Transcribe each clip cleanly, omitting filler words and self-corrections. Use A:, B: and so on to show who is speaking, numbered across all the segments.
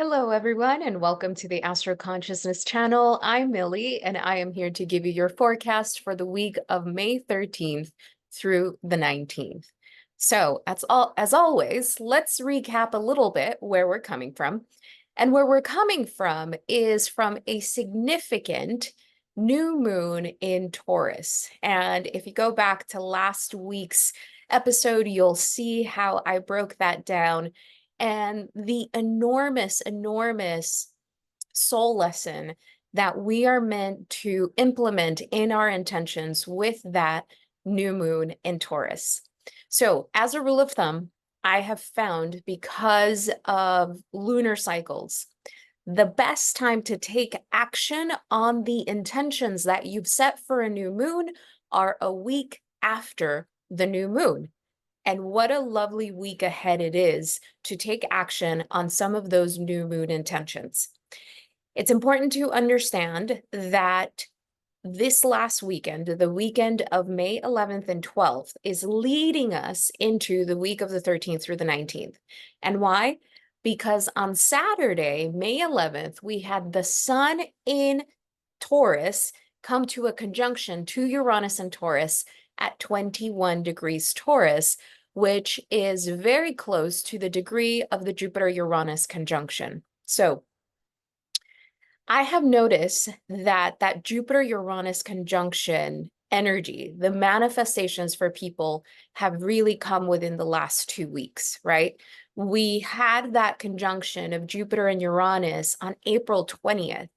A: Hello, everyone, and welcome to the Astro Consciousness channel. I'm Millie, and I am here to give you your forecast for the week of May 13th through the 19th. So, as always, let's recap a little bit where we're coming from. And where we're coming from is from a significant new moon in Taurus. And if you go back to last week's episode, you'll see how I broke that down and the enormous soul lesson that we are meant to implement in our intentions with that new moon in Taurus. So, as a rule of thumb, I have found, because of lunar cycles, the best time to take action on the intentions that you've set for a new moon are a week after the new moon. And what a lovely week ahead it is to take action on some of those new moon intentions. It's important to understand that this last weekend, the weekend of May 11th and 12th, is leading us into the week of the 13th through the 19th. And why? Because on Saturday, May 11th, we had the sun in Taurus come to a conjunction to Uranus and Taurus at 21 degrees Taurus, which is very close to the degree of the Jupiter-Uranus conjunction. So I have noticed that Jupiter-Uranus conjunction energy, the manifestations for people have really come within the last 2 weeks, right? We had that conjunction of Jupiter and Uranus on April 20th,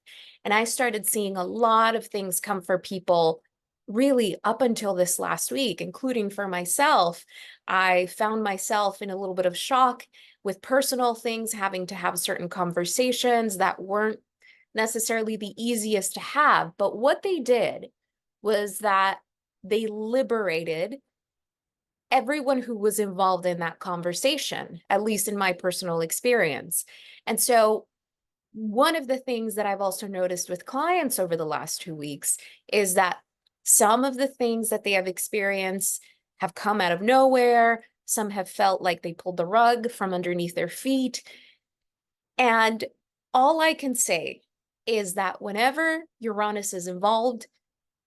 A: and I started seeing a lot of things come for people really up until this last week, including for myself. I found myself in a little bit of shock with personal things, having to have certain conversations that weren't necessarily the easiest to have. But what they did was that they liberated everyone who was involved in that conversation, at least in my personal experience. And so one of the things that I've also noticed with clients over the last 2 weeks is that some of the things that they have experienced have come out of nowhere. Some have felt like they pulled the rug from underneath their feet. And all I can say is that whenever Uranus is involved,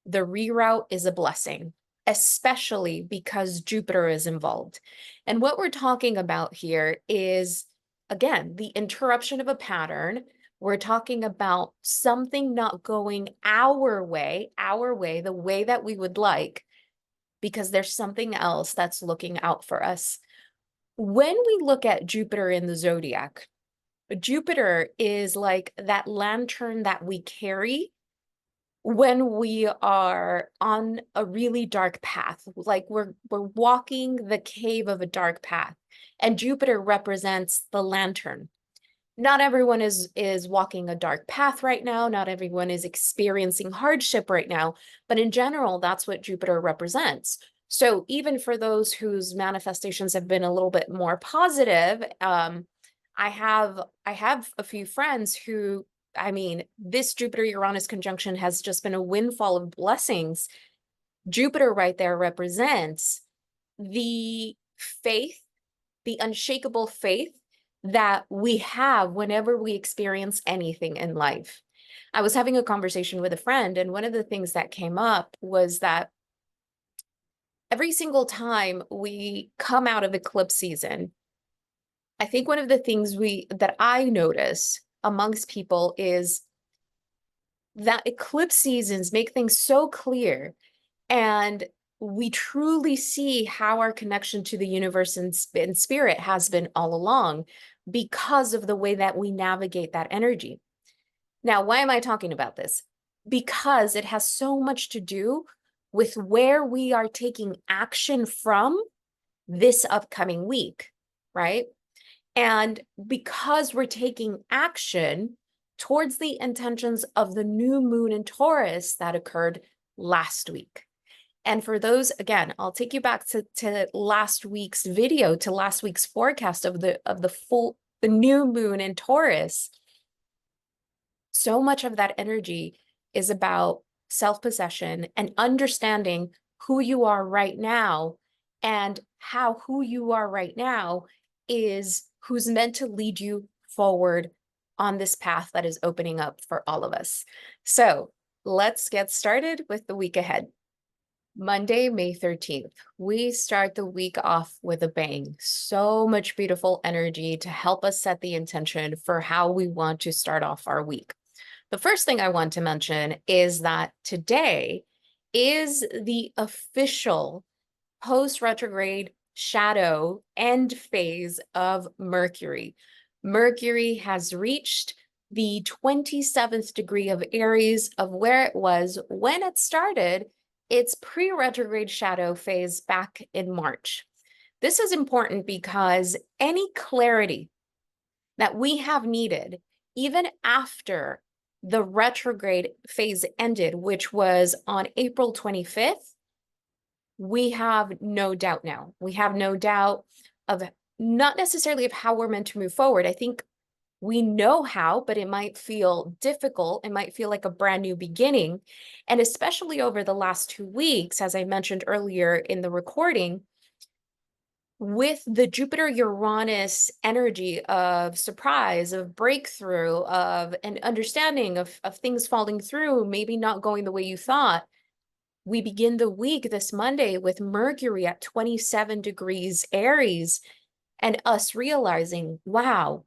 A: the reroute is a blessing, especially because Jupiter is involved. And what we're talking about here is, again, the interruption of a pattern. We're talking about something not going our way, the way that we would like, because there's something else that's looking out for us. When we look at Jupiter in the zodiac, Jupiter is like that lantern that we carry when we are on a really dark path, like we're walking the cave of a dark path, and Jupiter represents the lantern. Not everyone is walking a dark path right now. Not everyone is experiencing hardship right now, but in general, that's what Jupiter represents. So even for those whose manifestations have been a little bit more positive, I have a few friends who, I mean, this Jupiter-Uranus conjunction has just been a windfall of blessings. Jupiter right there represents the faith, the unshakable faith that we have whenever we experience anything in life. I was having a conversation with a friend, and one of the things that came up was that every single time we come out of eclipse season, I think one of the things that I notice amongst people is that eclipse seasons make things so clear, and we truly see how our connection to the universe and spirit has been all along because of the way that we navigate that energy. Now, why am I talking about this? Because it has so much to do with where we are taking action from this upcoming week, right? And because we're taking action towards the intentions of the new moon in Taurus that occurred last week. And for those, again, I'll take you back to last week's video, to last week's forecast of the new moon in Taurus. So much of that energy is about self-possession and understanding who you are right now, and how who you are right now is who's meant to lead you forward on this path that is opening up for all of us. So let's get started with the week ahead. Monday, May 13th, we start the week off with a bang. So much beautiful energy to help us set the intention for how we want to start off our week. The first thing I want to mention is that today is the official post-retrograde shadow end phase of Mercury. Mercury has reached the 27th degree of Aries of where it was when it started its pre-retrograde shadow phase back in March. This is important because any clarity that we have needed, even after the retrograde phase ended, which was on April 25th, we have no doubt now. We have no doubt of not necessarily of how we're meant to move forward. I think we know how, but it might feel difficult. It might feel like a brand new beginning. And especially over the last 2 weeks, as I mentioned earlier in the recording, with the Jupiter-Uranus energy of surprise, of breakthrough, of an understanding of things falling through, maybe not going the way you thought, we begin the week this Monday with Mercury at 27 degrees Aries and us realizing, wow,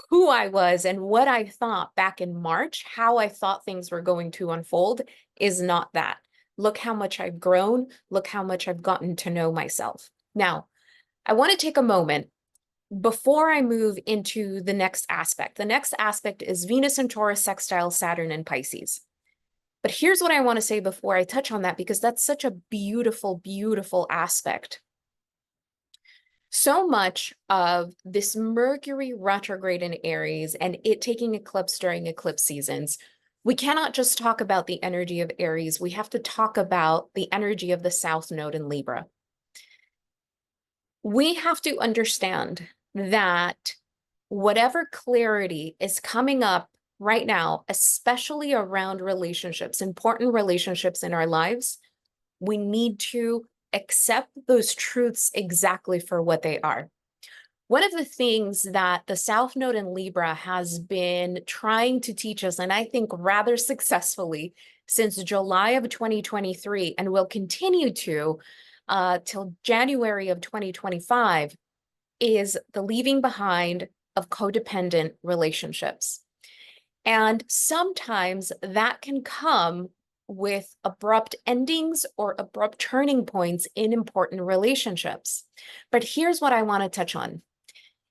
A: who I was and what I thought back in March, how I thought things were going to unfold is not that. Look how much I've grown. Look how much I've gotten to know myself. Now, I want to take a moment before I move into the next aspect. The next aspect is Venus and Taurus sextile Saturn and Pisces. But here's what I want to say before I touch on that, because that's such a beautiful, beautiful aspect. So much of this Mercury retrograde in Aries and it taking eclipse during eclipse seasons, we cannot just talk about the energy of Aries. We have to talk about the energy of the South Node in Libra. We have to understand that whatever clarity is coming up right now, especially around relationships, important relationships in our lives, we need to accept those truths exactly for what they are. One of the things that the South Node in Libra has been trying to teach us, and I think rather successfully since July of 2023, and will continue to till January of 2025, is the leaving behind of codependent relationships. And sometimes that can come with abrupt endings or abrupt turning points in important relationships. But here's what I want to touch on.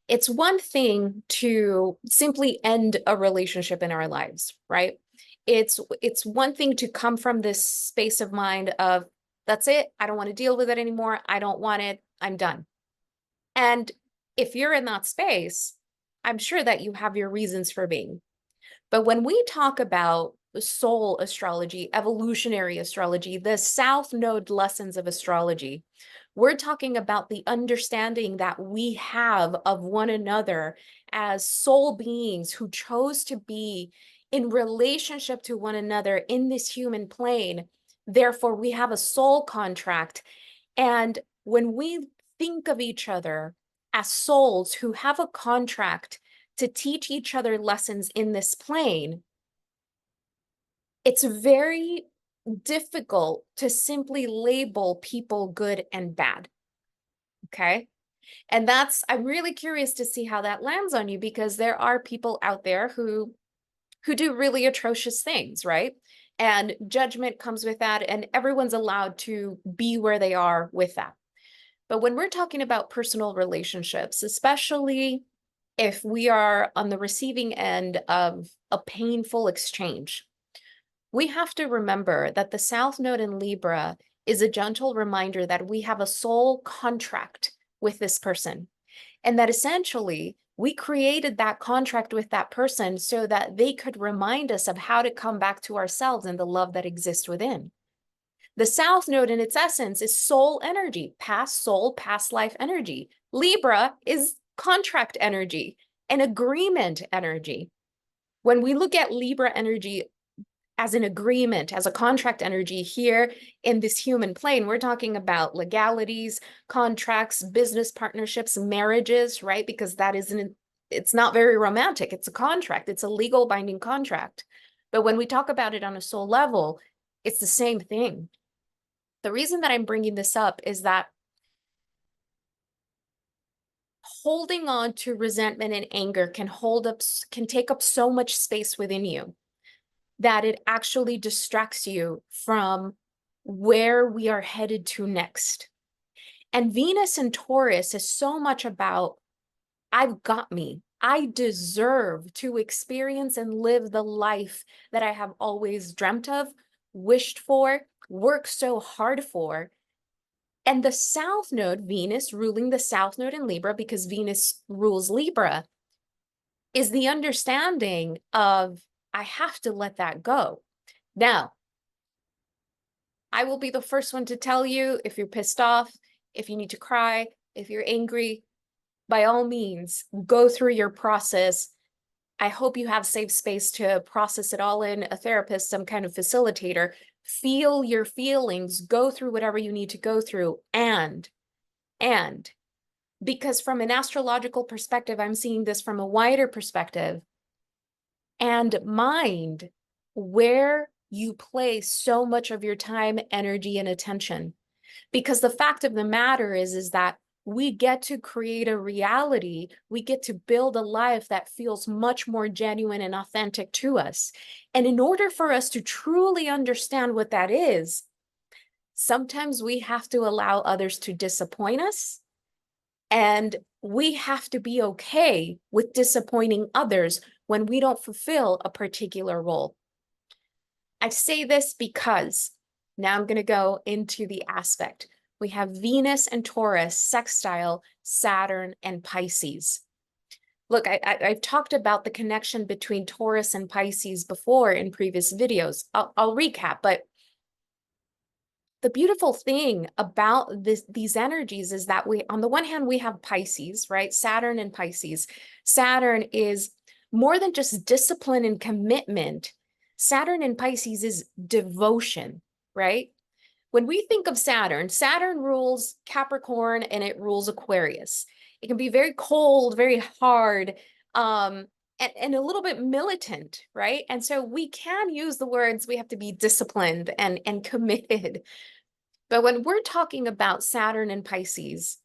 A: It's one thing to simply end a relationship in our lives, right? It's one thing to come from this space of mind of, that's it, I don't want to deal with it anymore, I don't want it, I'm done. And if you're in that space, I'm sure that you have your reasons for being. But when we talk about soul astrology, evolutionary astrology, the South Node lessons of astrology, we're talking about the understanding that we have of one another as soul beings who chose to be in relationship to one another in this human plane. Therefore, we have a soul contract. And when we think of each other as souls who have a contract to teach each other lessons in this plane, it's very difficult to simply label people good and bad, okay? And I'm really curious to see how that lands on you, because there are people out there who do really atrocious things, right? And judgment comes with that, and everyone's allowed to be where they are with that. But when we're talking about personal relationships, especially if we are on the receiving end of a painful exchange, we have to remember that the South Node in Libra is a gentle reminder that we have a soul contract with this person, and that essentially we created that contract with that person so that they could remind us of how to come back to ourselves and the love that exists within. The South Node in its essence is soul energy, past soul, past life energy. Libra is contract energy and agreement energy. When we look at Libra energy as an agreement, as a contract energy here in this human plane, we're talking about legalities, contracts, business partnerships, marriages, right? Because that is it's not very romantic. It's a contract. It's a legal binding contract. But when we talk about it on a soul level, it's the same thing. The reason that I'm bringing this up is that holding on to resentment and anger can take up so much space within you that it actually distracts you from where we are headed to next. And Venus and Taurus is so much about, I've got me. I deserve to experience and live the life that I have always dreamt of, wished for, worked so hard for. And the South Node, Venus ruling the South Node in Libra, because Venus rules Libra, is the understanding of, I have to let that go. Now, I will be the first one to tell you, if you're pissed off, if you need to cry, if you're angry, by all means, go through your process. I hope you have safe space to process it all in, a therapist, some kind of facilitator. Feel your feelings, go through whatever you need to go through. And because from an astrological perspective, I'm seeing this from a wider perspective, and mind where you place so much of your time, energy, and attention. Because the fact of the matter is that we get to create a reality, we get to build a life that feels much more genuine and authentic to us. And in order for us to truly understand what that is, sometimes we have to allow others to disappoint us, and we have to be okay with disappointing others when we don't fulfill a particular role. I say this because now I'm going to go into the aspect. We have Venus and Taurus sextile Saturn and Pisces. Look, I've talked about the connection between Taurus and Pisces before in previous videos. I'll recap, but the beautiful thing about these energies is that we, on the one hand, we have Pisces, right? Saturn and Pisces. Saturn is more than just discipline and commitment. Saturn and Pisces is devotion, right? When we think of Saturn, Saturn rules Capricorn and it rules Aquarius. It can be very cold, very hard, and a little bit militant, right? And so we can use the words, we have to be disciplined and committed. But when we're talking about Saturn and Pisces,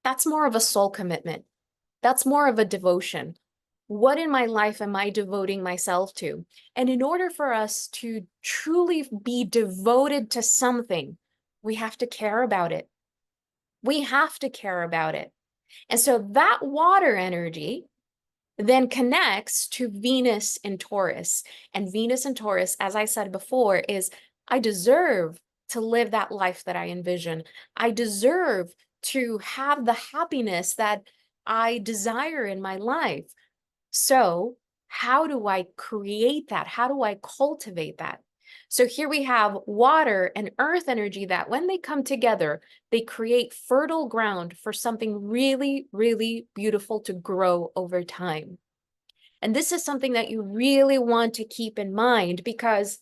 A: that's more of a soul commitment. That's more of a devotion. What in my life am I devoting myself to? And in order for us to truly be devoted to something, we have to care about it. We have to care about it. And so that water energy then connects to Venus and Taurus. And Venus and Taurus, as I said before, is I deserve to live that life that I envision. I deserve to have the happiness that I desire in my life. So how do I create that? How do I cultivate that? So here we have water and earth energy that when they come together, they create fertile ground for something really, really beautiful to grow over time. And this is something that you really want to keep in mind, because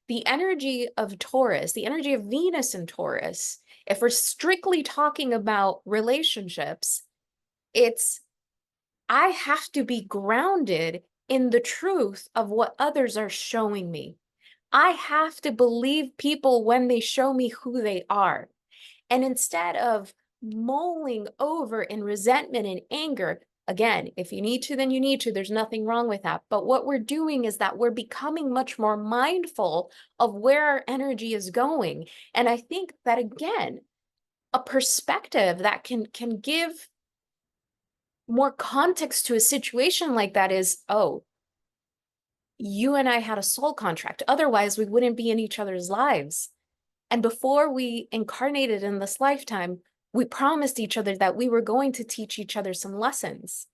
A: the energy of Taurus, the energy of Venus in Taurus, if we're strictly talking about relationships, it's I have to be grounded in the truth of what others are showing me. I have to believe people when they show me who they are. And instead of mulling over in resentment and anger, again, if you need to, then you need to. There's nothing wrong with that. But what we're doing is that we're becoming much more mindful of where our energy is going. And I think that, again, a perspective that can give more context to a situation like that is, oh, you and I had a soul contract. Otherwise, we wouldn't be in each other's lives. And before we incarnated in this lifetime, we promised each other that we were going to teach each other some lessons.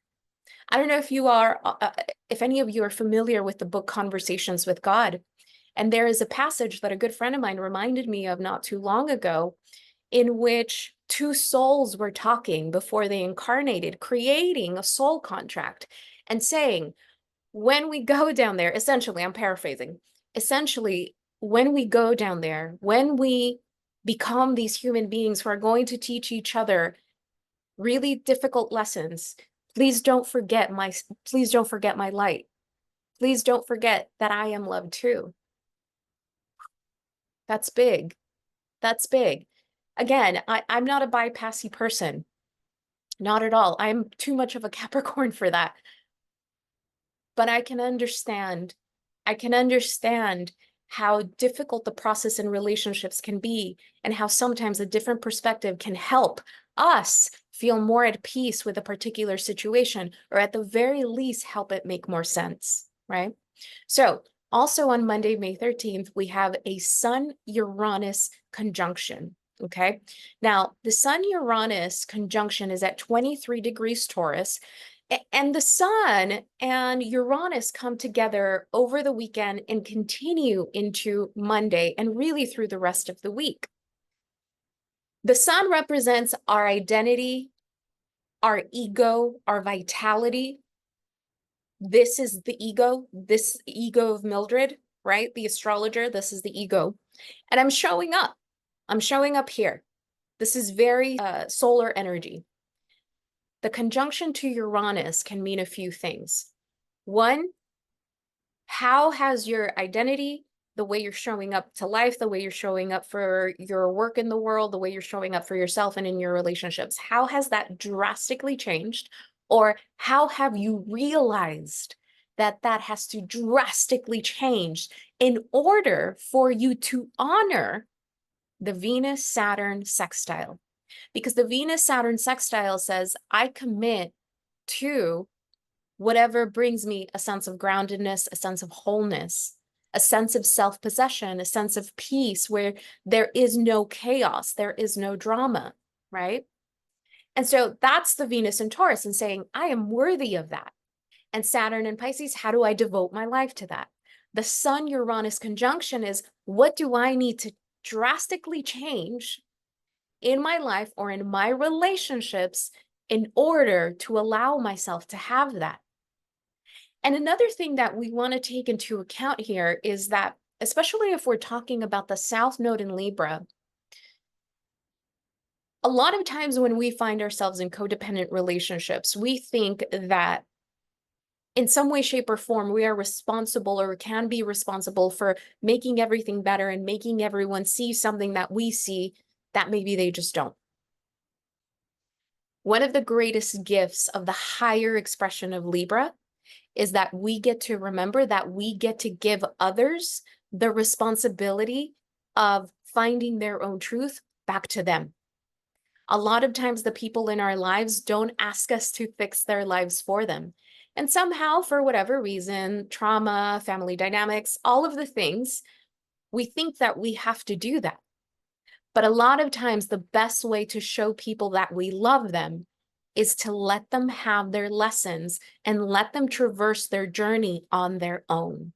A: I don't know if you are, if any of you are familiar with the book Conversations with God. And there is a passage that a good friend of mine reminded me of not too long ago, in which two souls were talking before they incarnated, creating a soul contract and saying, when we go down there, essentially, I'm paraphrasing, essentially, when we go down there, when we become these human beings who are going to teach each other really difficult lessons, Please don't forget my light. Please don't forget that I am loved too. That's big. That's big. Again, I'm not a bypassy person. Not at all. I'm too much of a Capricorn for that. But I can understand how difficult the process in relationships can be, and how sometimes a different perspective can help us feel more at peace with a particular situation, or at the very least help it make more sense, right? So also on Monday, May 13th, we have a Sun-Uranus conjunction, okay? Now, the Sun-Uranus conjunction is at 23 degrees Taurus, and the Sun and Uranus come together over the weekend and continue into Monday and really through the rest of the week. The Sun represents our identity, our ego, our vitality. This is the ego, this ego of Mildred, right? The astrologer, this is the ego. And I'm showing up. I'm showing up here. This is very solar energy. The conjunction to Uranus can mean a few things. One, how has your identity, the way you're showing up to life, the way you're showing up for your work in the world, the way you're showing up for yourself and in your relationships, how has that drastically changed? Or how have you realized that that has to drastically change in order for you to honor the Venus-Saturn sextile? Because the Venus-Saturn sextile says, I commit to whatever brings me a sense of groundedness, a sense of wholeness, a sense of self-possession, a sense of peace where there is no chaos, there is no drama, right? And so that's the Venus in Taurus, and saying, I am worthy of that. And Saturn in Pisces, how do I devote my life to that? The Sun-Uranus conjunction is, what do I need to drastically change in my life or in my relationships in order to allow myself to have that? And another thing that we want to take into account here is that, especially if we're talking about the South Node in Libra, a lot of times when we find ourselves in codependent relationships, we think that in some way, shape, or form, we are responsible or can be responsible for making everything better and making everyone see something that we see that maybe they just don't. One of the greatest gifts of the higher expression of Libra is that we get to remember that we get to give others the responsibility of finding their own truth back to them. A lot of times the people in our lives don't ask us to fix their lives for them. And somehow, for whatever reason, trauma, family dynamics, all of the things, we think that we have to do that. But a lot of times the best way to show people that we love them is to let them have their lessons and let them traverse their journey on their own.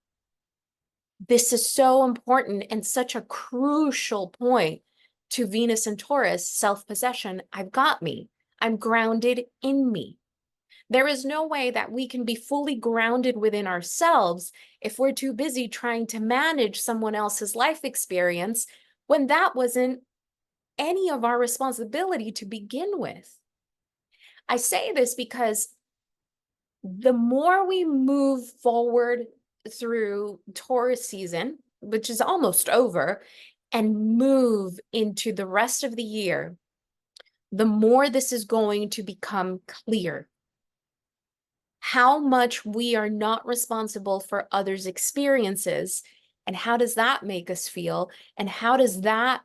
A: This is so important and such a crucial point to Venus and Taurus, self-possession. I've got me. I'm grounded in me. There is no way that we can be fully grounded within ourselves if we're too busy trying to manage someone else's life experience when that wasn't any of our responsibility to begin with. I say this because the more we move forward through Taurus season, which is almost over, and move into the rest of the year, the more this is going to become clear. How much we are not responsible for others' experiences, and how does that make us feel, and how does that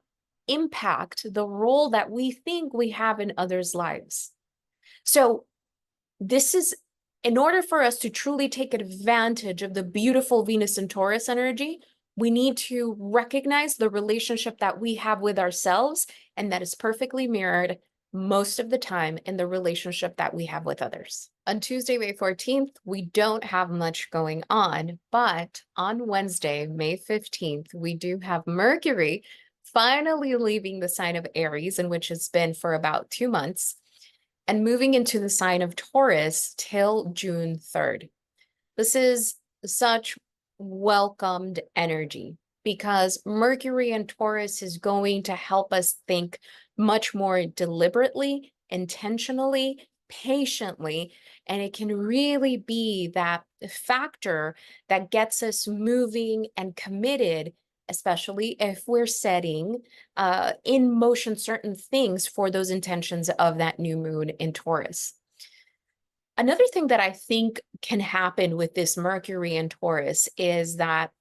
A: impact the role that we think we have in others' lives? So this is, in order for us to truly take advantage of the beautiful Venus and Taurus energy, we need to recognize the relationship that we have with ourselves, and that is perfectly mirrored most of the time in the relationship that we have with others. On Tuesday, May 14th, we don't have much going on, but on Wednesday, May 15th, we do have Mercury finally leaving the sign of Aries, in which it's been for about 2 months, and moving into the sign of Taurus till June 3rd. This is such welcomed energy because Mercury and Taurus is going to help us think much more deliberately, intentionally, patiently, and it can really be that factor that gets us moving and committed, especially if we're setting in motion certain things for those intentions of that new moon in Taurus. Another thing that I think can happen with this Mercury in Taurus is that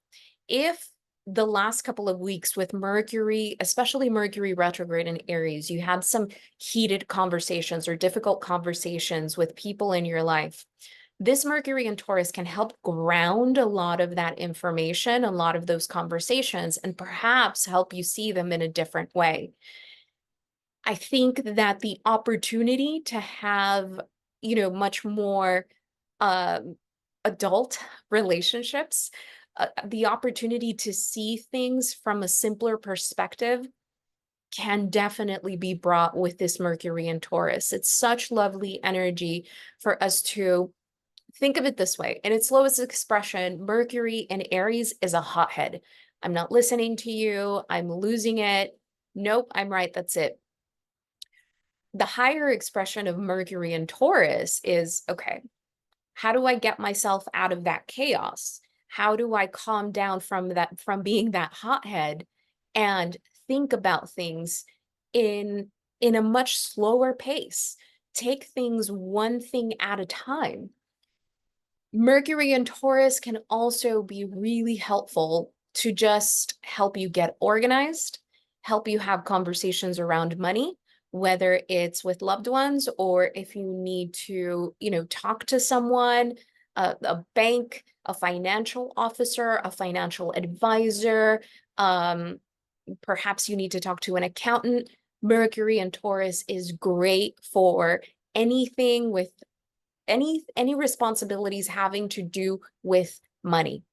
A: if the last couple of weeks with Mercury, especially Mercury retrograde in Aries, you had some heated conversations or difficult conversations with people in your life, this Mercury in Taurus can help ground a lot of that information, a lot of those conversations, and perhaps help you see them in a different way. I think that the opportunity to have, much more adult relationships, the opportunity to see things from a simpler perspective can definitely be brought with this Mercury in Taurus. It's such lovely energy for us to think of it this way. In its lowest expression, Mercury in Aries is a hothead. I'm not listening to you. I'm losing it. Nope, I'm right. That's it. The higher expression of Mercury in Taurus is, okay, how do I get myself out of that chaos? How do I calm down from being that hothead and think about things in a much slower pace? Take things one thing at a time. Mercury in Taurus can also be really helpful to just help you get organized, help you have conversations around money, whether it's with loved ones or if you need to, talk to someone, a bank, a financial officer, a financial advisor, perhaps you need to talk to an accountant. Mercury in Taurus is great for anything with any responsibilities having to do with money.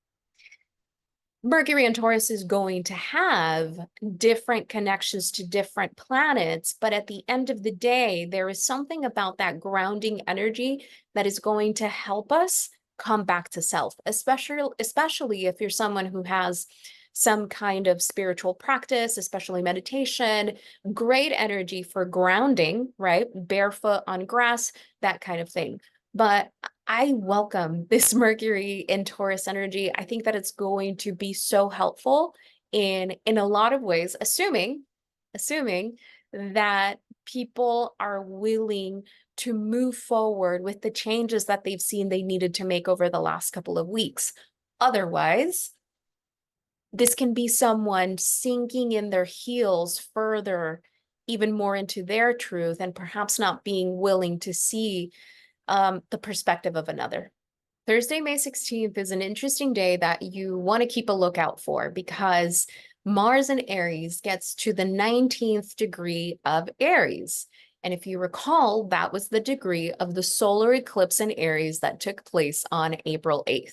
A: Mercury in Taurus is going to have different connections to different planets, but at the end of the day, there is something about that grounding energy that is going to help us come back to self, especially if you're someone who has some kind of spiritual practice, especially meditation. Great energy for grounding, right? Barefoot on grass, that kind of thing. But I welcome this Mercury in Taurus energy. I think that it's going to be so helpful in a lot of ways, assuming that people are willing to move forward with the changes that they've seen they needed to make over the last couple of weeks. Otherwise, this can be someone sinking in their heels further, even more into their truth, and perhaps not being willing to see the perspective of another. Thursday, May 16th is an interesting day that you want to keep a lookout for because Mars in Aries gets to the 19th degree of Aries. And if you recall, that was the degree of the solar eclipse in Aries that took place on April 8th.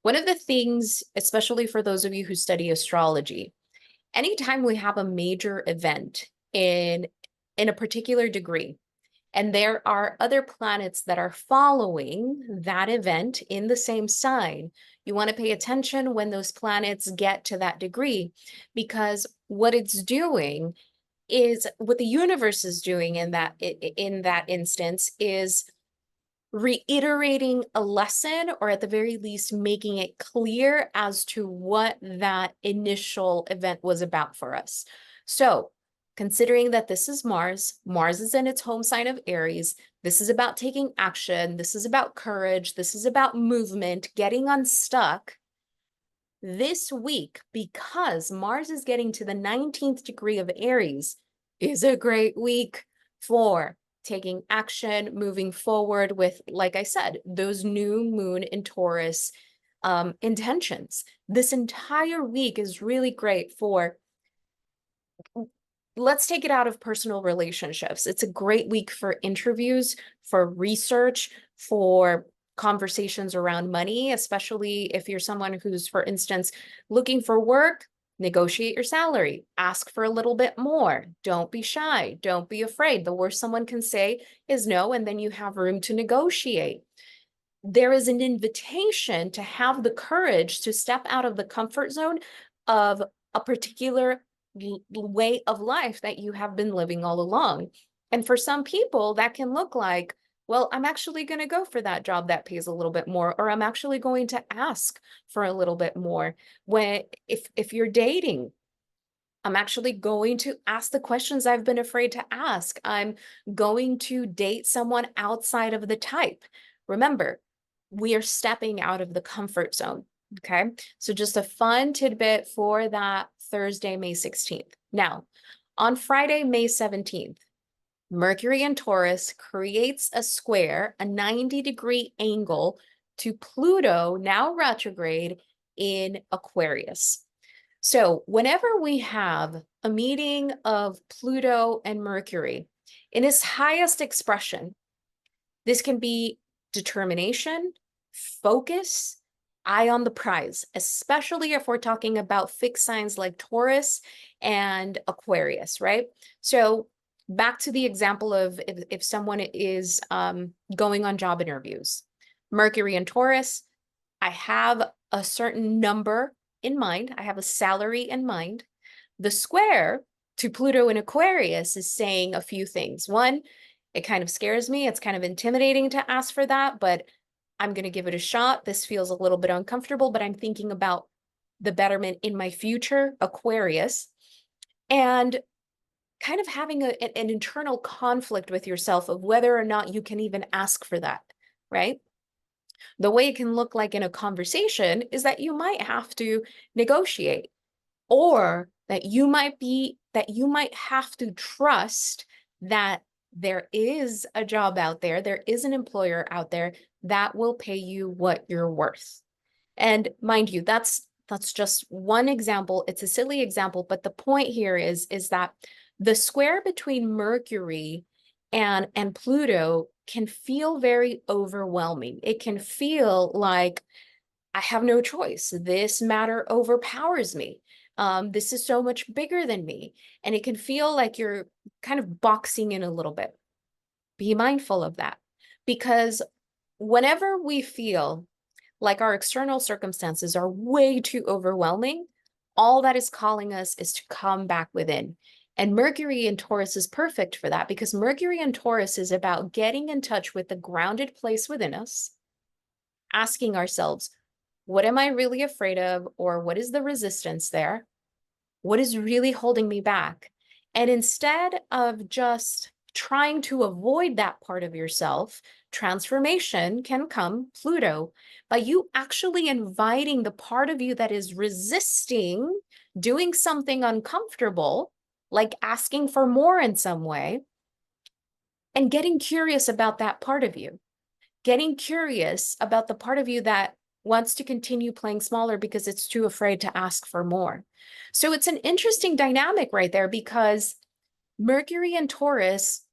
A: One of the things, especially for those of you who study astrology, anytime we have a major event in a particular degree, and there are other planets that are following that event in the same sign, you want to pay attention when those planets get to that degree, because what it's doing is, what the universe is doing in that instance is reiterating a lesson, or at the very least making it clear as to what that initial event was about for us. So considering that this is Mars is in its home sign of Aries, this is about taking action, this is about courage, this is about movement, getting unstuck. This week, because Mars is getting to the 19th degree of Aries, is a great week for taking action, moving forward with, like I said, those new moon in Taurus intentions. This entire week is really great for, let's take it out of personal relationships. It's a great week for interviews, for research, for conversations around money, especially if you're someone who's, for instance, looking for work. Negotiate your salary, ask for a little bit more. Don't be shy, don't be afraid. The worst someone can say is no, and then you have room to negotiate. There is an invitation to have the courage to step out of the comfort zone of a particular way of life that you have been living all along. And for some people, that can look like Well, I'm actually going to go for that job that pays a little bit more, or I'm actually going to ask for a little bit more. When if you're dating, I'm actually going to ask the questions I've been afraid to ask. I'm going to date someone outside of the type. Remember, we are stepping out of the comfort zone. Okay. So just a fun tidbit for that Thursday, May 16th. Now, on Friday, May 17th, Mercury in Taurus creates a square, a 90-degree angle to Pluto, now retrograde in Aquarius. So whenever we have a meeting of Pluto and Mercury in its highest expression, this can be determination, focus, eye on the prize, especially if we're talking about fixed signs like Taurus and Aquarius, right? So back to the example of if someone is going on job interviews, Mercury and Taurus, I have a certain number in mind. I have a salary in mind. The square to Pluto in Aquarius is saying a few things. One, it kind of scares me. It's kind of intimidating to ask for that, but I'm going to give it a shot. This feels a little bit uncomfortable, but I'm thinking about the betterment in my future, Aquarius, and kind of having an internal conflict with yourself of whether or not you can even ask for that, right? The way it can look like in a conversation is that you might have to negotiate, or that you might have to trust that there is a job out there is an employer out there that will pay you what you're worth. And mind you, that's just one example. It's a silly example, but the point here is that the square between Mercury and Pluto can feel very overwhelming. It can feel like I have no choice. This matter overpowers me. This is so much bigger than me. And it can feel like you're kind of boxing in a little bit. Be mindful of that, because whenever we feel like our external circumstances are way too overwhelming, all that is calling us is to come back within. And Mercury in Taurus is perfect for that, because Mercury in Taurus is about getting in touch with the grounded place within us, asking ourselves, what am I really afraid of? Or what is the resistance there? What is really holding me back? And instead of just trying to avoid that part of yourself, transformation can come, Pluto, by you actually inviting the part of you that is resisting doing something uncomfortable, like asking for more in some way, and getting curious about that part of you. Getting curious about the part of you that wants to continue playing smaller because it's too afraid to ask for more. So it's an interesting dynamic right there, because Mercury in Taurus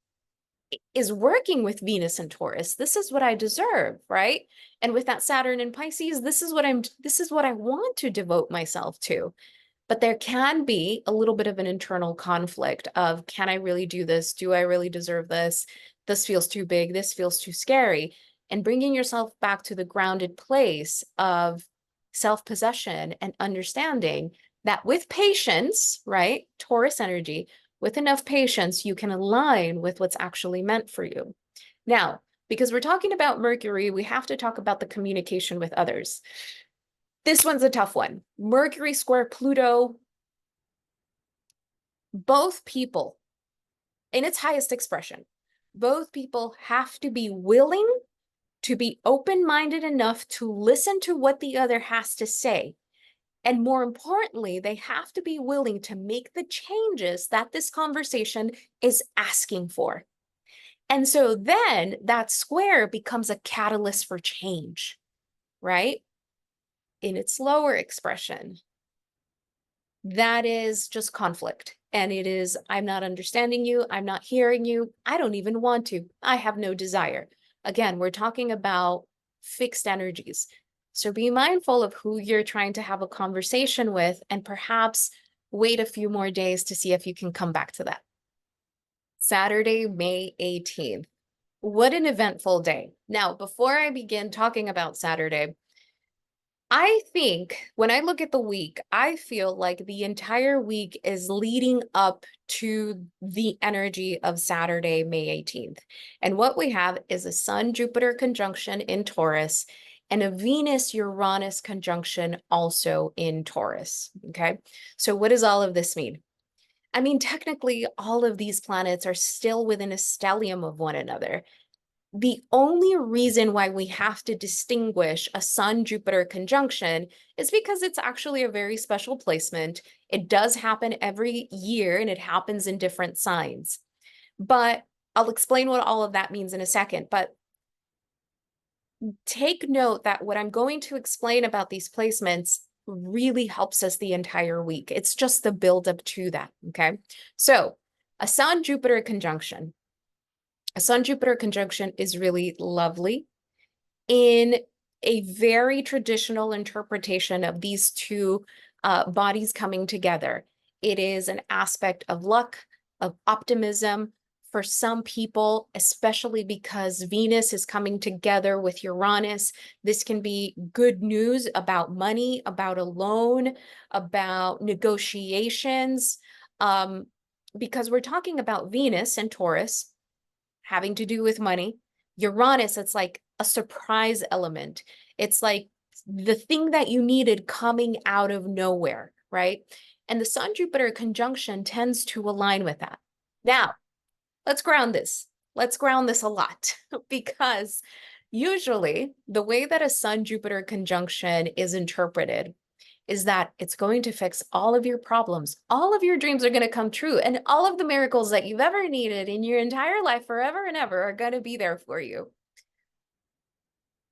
A: is working with Venus in Taurus. This is what I deserve, right? And with that Saturn in Pisces, this is what I want to devote myself to. But there can be a little bit of an internal conflict of, can I really do this? Do I really deserve this? This feels too big. This feels too scary. And bringing yourself back to the grounded place of self-possession and understanding that with patience, right? Taurus energy, with enough patience, you can align with what's actually meant for you. Now, because we're talking about Mercury, we have to talk about the communication with others. This one's a tough one. Mercury square Pluto. Both people, in its highest expression, both people have to be willing to be open-minded enough to listen to what the other has to say. And more importantly, they have to be willing to make the changes that this conversation is asking for. And so then that square becomes a catalyst for change, right? In its lower expression, that is just conflict. And it is, I'm not understanding you. I'm not hearing you. I don't even want to. I have no desire. Again, we're talking about fixed energies. So be mindful of who you're trying to have a conversation with, and perhaps wait a few more days to see if you can come back to that. Saturday, May 18th. What an eventful day. Now, before I begin talking about Saturday, I think when I look at the week, I feel like the entire week is leading up to the energy of Saturday, May 18th. And what we have is a Sun-Jupiter conjunction in Taurus and a Venus-Uranus conjunction also in Taurus. Okay. So what does all of this mean? I mean, technically, all of these planets are still within a stellium of one another. The only reason why we have to distinguish a Sun-Jupiter conjunction is because it's actually a very special placement. It does happen every year and it happens in different signs. But I'll explain what all of that means in a second. But take note that what I'm going to explain about these placements really helps us the entire week. It's just the buildup to that, okay? So a Sun-Jupiter conjunction. A Sun-Jupiter conjunction is really lovely in a very traditional interpretation of these two bodies coming together. It is an aspect of luck, of optimism for some people, especially because Venus is coming together with Uranus. This can be good news about money, about a loan, about negotiations, because we're talking about Venus and Taurus having to do with money. Uranus, it's like a surprise element. It's like the thing that you needed coming out of nowhere, right? And the Sun-Jupiter conjunction tends to align with that. Now, let's ground this. Let's ground this a lot because usually the way that a Sun-Jupiter conjunction is interpreted is that it's going to fix all of your problems. All of your dreams are going to come true. And all of the miracles that you've ever needed in your entire life, forever and ever, are going to be there for you.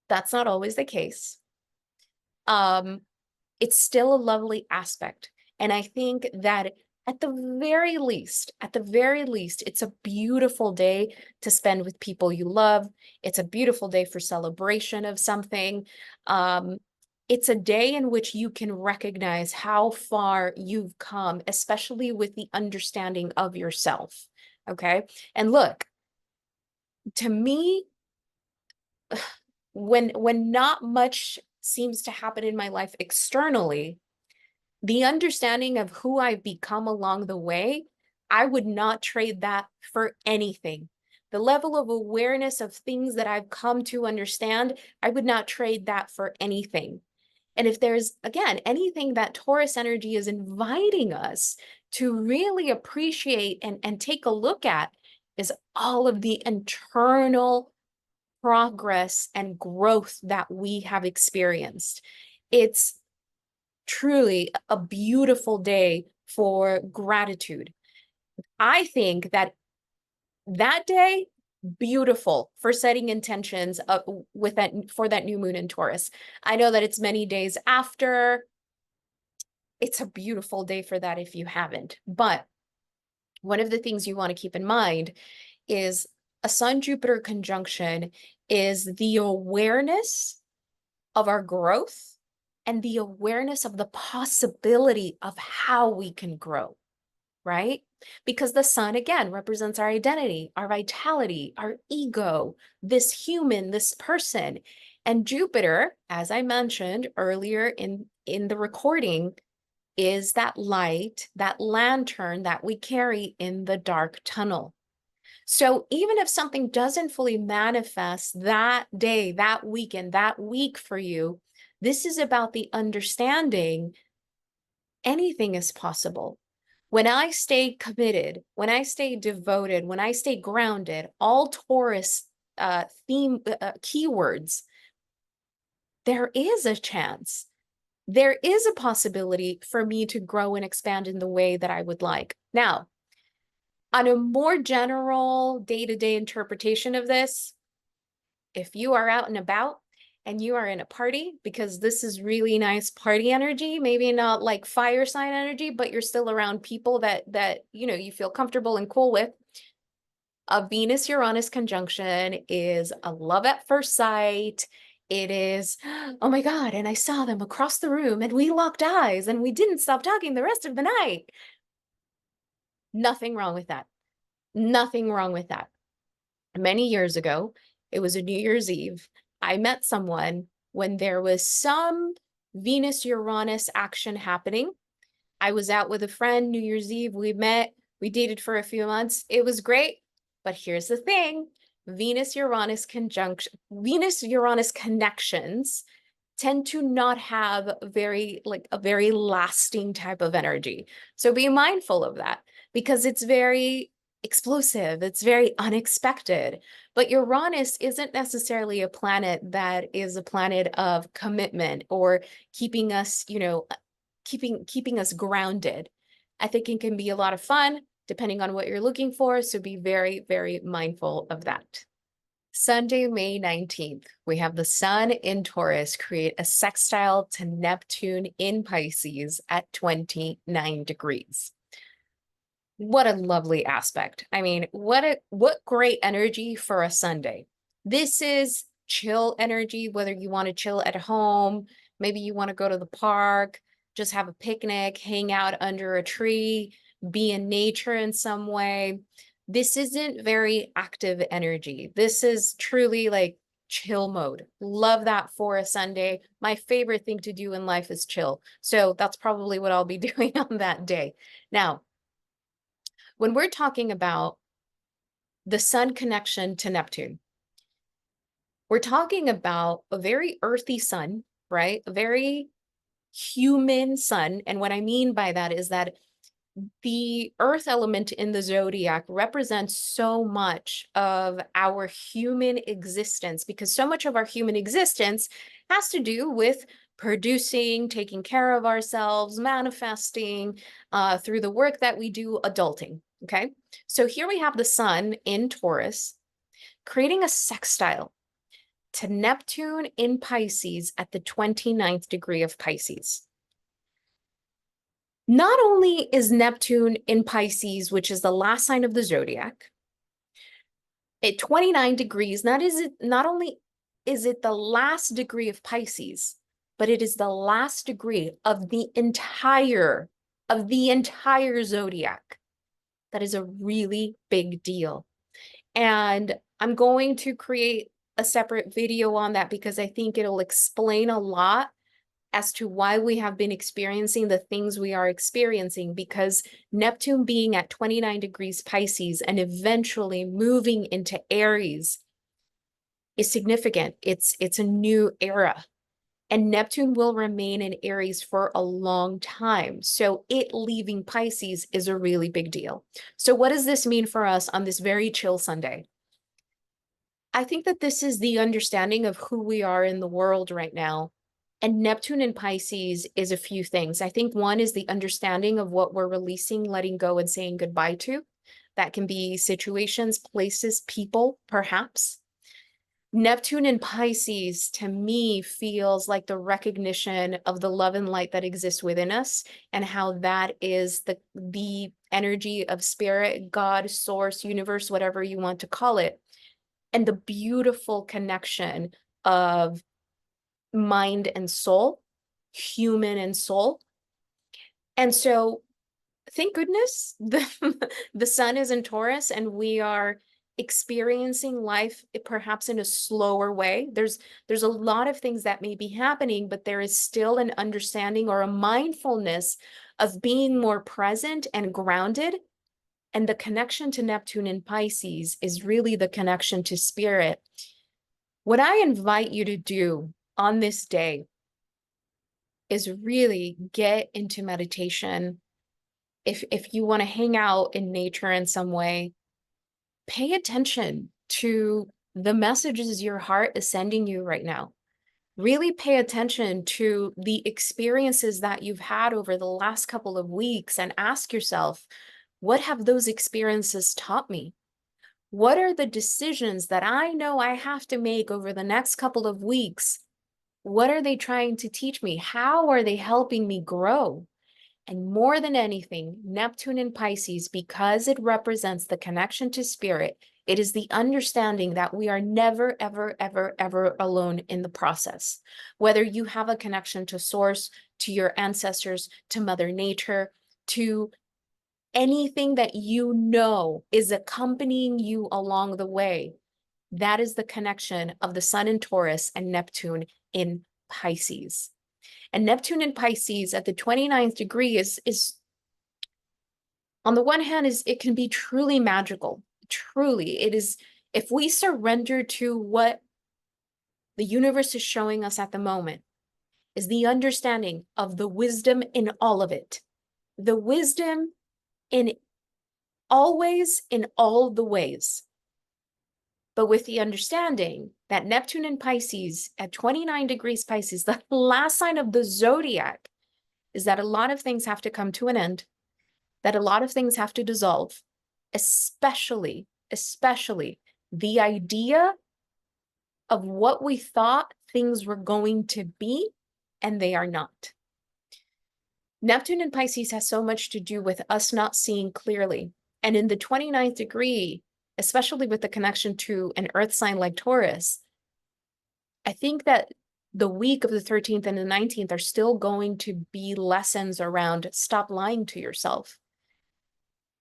A: That's not always the case. It's still a lovely aspect. And I think that at the very least, it's a beautiful day to spend with people you love. It's a beautiful day for celebration of something. It's a day in which you can recognize how far you've come, especially with the understanding of yourself. Okay. And look, to me, when not much seems to happen in my life externally, the understanding of who I've become along the way, I would not trade that for anything. The level of awareness of things that I've come to understand, I would not trade that for anything. And if there's, again, anything that Taurus energy is inviting us to really appreciate and take a look at, is all of the internal progress and growth that we have experienced. It's truly a beautiful day for gratitude. I think that day, beautiful for setting intentions with that for that new moon in Taurus. I know that it's many days after. It's a beautiful day for that if you haven't. But one of the things you want to keep in mind is a Sun-Jupiter conjunction is the awareness of our growth and the awareness of the possibility of how we can grow, right? Because the sun, again, represents our identity, our vitality, our ego, this human, this person. And Jupiter, as I mentioned earlier in the recording, is that light, that lantern that we carry in the dark tunnel. So even if something doesn't fully manifest that day, that weekend, that week for you, this is about the understanding anything is possible. When I stay committed, when I stay devoted, when I stay grounded, all Taurus keywords, there is a chance. There is a possibility for me to grow and expand in the way that I would like. Now, on a more general day-to-day interpretation of this, if you are out and about and you are in a party, because this is really nice party energy, maybe not like fire sign energy, but you're still around people that you feel comfortable and cool with. A Venus-Uranus conjunction is a love at first sight. It is, oh my God, and I saw them across the room and we locked eyes and we didn't stop talking the rest of the night. Nothing wrong with that. Nothing wrong with that. Many years ago, it was a New Year's Eve. I met someone when there was some Venus-Uranus action happening. I was out with a friend New Year's Eve. We met, we dated for a few months. It was great. But here's the thing, Venus-Uranus conjunction, Venus-Uranus connections tend to not have a very lasting type of energy. So be mindful of that because it's very explosive, it's very unexpected. But Uranus isn't necessarily a planet that is a planet of commitment or keeping us, keeping us grounded. I think it can be a lot of fun depending on what you're looking for. So be very, very mindful of that. Sunday, May 19th, we have the Sun in Taurus create a sextile to Neptune in Pisces at 29 degrees. What a lovely aspect. I mean, what great energy for a Sunday. This is chill energy, whether you want to chill at home, maybe you want to go to the park, just have a picnic, hang out under a tree, be in nature in some way. This isn't very active energy. This is truly like chill mode. Love that for a Sunday. My favorite thing to do in life is chill. So that's probably what I'll be doing on that day. Now, when we're talking about the Sun connection to Neptune, we're talking about a very earthy Sun, right? A very human Sun. And what I mean by that is that the earth element in the zodiac represents so much of our human existence because so much of our human existence has to do with producing, taking care of ourselves, manifesting through the work that we do, adulting. Okay. So here we have the Sun in Taurus creating a sextile to Neptune in Pisces at the 29th degree of Pisces. Not only is Neptune in Pisces, which is the last sign of the zodiac, at 29 degrees, not only is it the last degree of Pisces, but it is the last degree of the entire zodiac. That is a really big deal. And I'm going to create a separate video on that because I think it'll explain a lot as to why we have been experiencing the things we are experiencing, because Neptune being at 29 degrees Pisces and eventually moving into Aries is significant. It's a new era. And Neptune will remain in Aries for a long time. So it leaving Pisces is a really big deal. So what does this mean for us on this very chill Sunday? I think that this is the understanding of who we are in the world right now. And Neptune in Pisces is a few things. I think one is the understanding of what we're releasing, letting go, and saying goodbye to. That can be situations, places, people, perhaps. Neptune in Pisces, to me, feels like the recognition of the love and light that exists within us and how that is the energy of spirit, God, source, universe, whatever you want to call it. And the beautiful connection of mind and soul, human and soul. And so thank goodness the Sun is in Taurus and we are experiencing life perhaps in a slower way. There's a lot of things that may be happening, but there is still an understanding or a mindfulness of being more present and grounded. And the connection to Neptune in Pisces is really the connection to spirit. What I invite you to do on this day is really get into meditation. If you want to hang out in nature in some way, pay attention to the messages your heart is sending you right now. Really pay attention to the experiences that you've had over the last couple of weeks and ask yourself, what have those experiences taught me? What are the decisions that I know I have to make over the next couple of weeks? What are they trying to teach me? How are they helping me grow? And more than anything, Neptune in Pisces, because it represents the connection to spirit, it is the understanding that we are never, ever, ever, ever alone in the process. Whether you have a connection to source, to your ancestors, to Mother Nature, to anything that you know is accompanying you along the way, that is the connection of the Sun in Taurus and Neptune in Pisces. And Neptune in Pisces at the 29th degree is on the one hand, it can be truly magical. Truly, it is, if we surrender to what the universe is showing us at the moment, is the understanding of the wisdom in all of it. The wisdom in always, in all the ways. But with the understanding that Neptune in Pisces at 29 degrees Pisces, the last sign of the zodiac, is that a lot of things have to come to an end, that a lot of things have to dissolve, especially the idea of what we thought things were going to be, and they are not. Neptune in Pisces has so much to do with us not seeing clearly. And in the 29th degree, especially with the connection to an earth sign like Taurus, I think that the week of the 13th and the 19th are still going to be lessons around stop lying to yourself.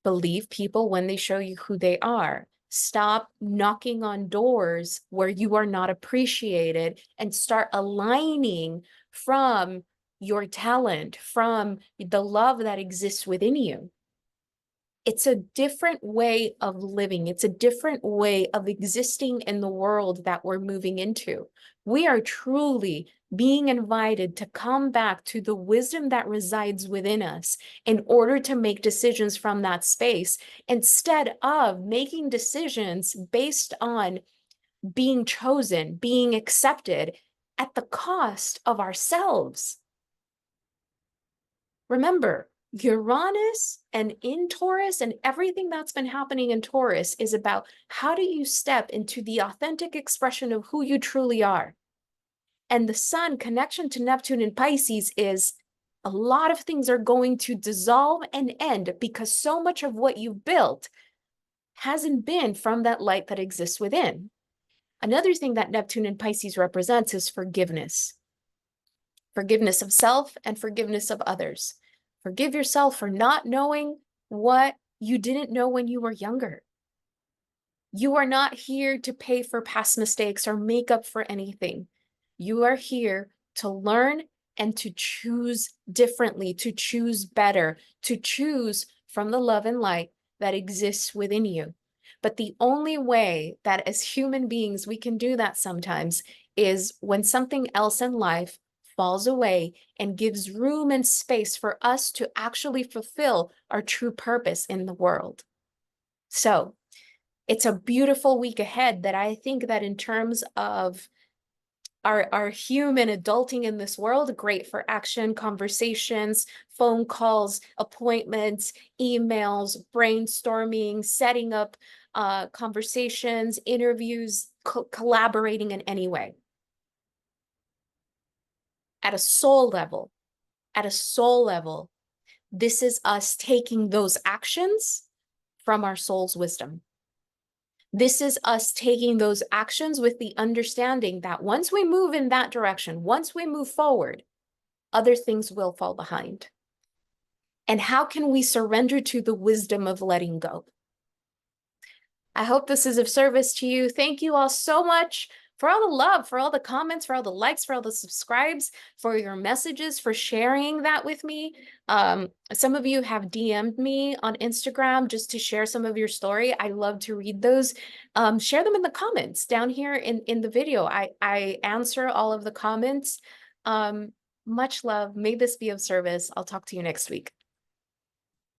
A: Believe people when they show you who they are. Stop knocking on doors where you are not appreciated and start aligning from your talent, from the love that exists within you. It's a different way of living. It's a different way of existing in the world that we're moving into. We are truly being invited to come back to the wisdom that resides within us in order to make decisions from that space, instead of making decisions based on being chosen, being accepted at the cost of ourselves. Remember, Uranus and in Taurus and everything that's been happening in Taurus is about how do you step into the authentic expression of who you truly are. And the Sun connection to Neptune in Pisces is a lot of things are going to dissolve and end because so much of what you've built hasn't been from that light that exists within. Another thing that Neptune in Pisces represents is forgiveness. Forgiveness of self and forgiveness of others. Forgive yourself for not knowing what you didn't know when you were younger. You are not here to pay for past mistakes or make up for anything. You are here to learn and to choose differently, to choose better, to choose from the love and light that exists within you. But the only way that as human beings we can do that sometimes is when something else in life falls away and gives room and space for us to actually fulfill our true purpose in the world. So it's a beautiful week ahead that I think that in terms of our human adulting in this world, great for action, conversations, phone calls, appointments, emails, brainstorming, setting up conversations, interviews, collaborating in any way. At a soul level, this is us taking those actions from our soul's wisdom. This is us taking those actions with the understanding that once we move in that direction, once we move forward, other things will fall behind. And how can we surrender to the wisdom of letting go? I hope this is of service to you. Thank you all so much for all the love, for all the comments, for all the likes, for all the subscribes, for your messages, for sharing that with me. Some of you have DM'd me on Instagram just to share some of your story. I love to read those. Share them in the comments down here in the video. I answer all of the comments. Much love. May this be of service. I'll talk to you next week.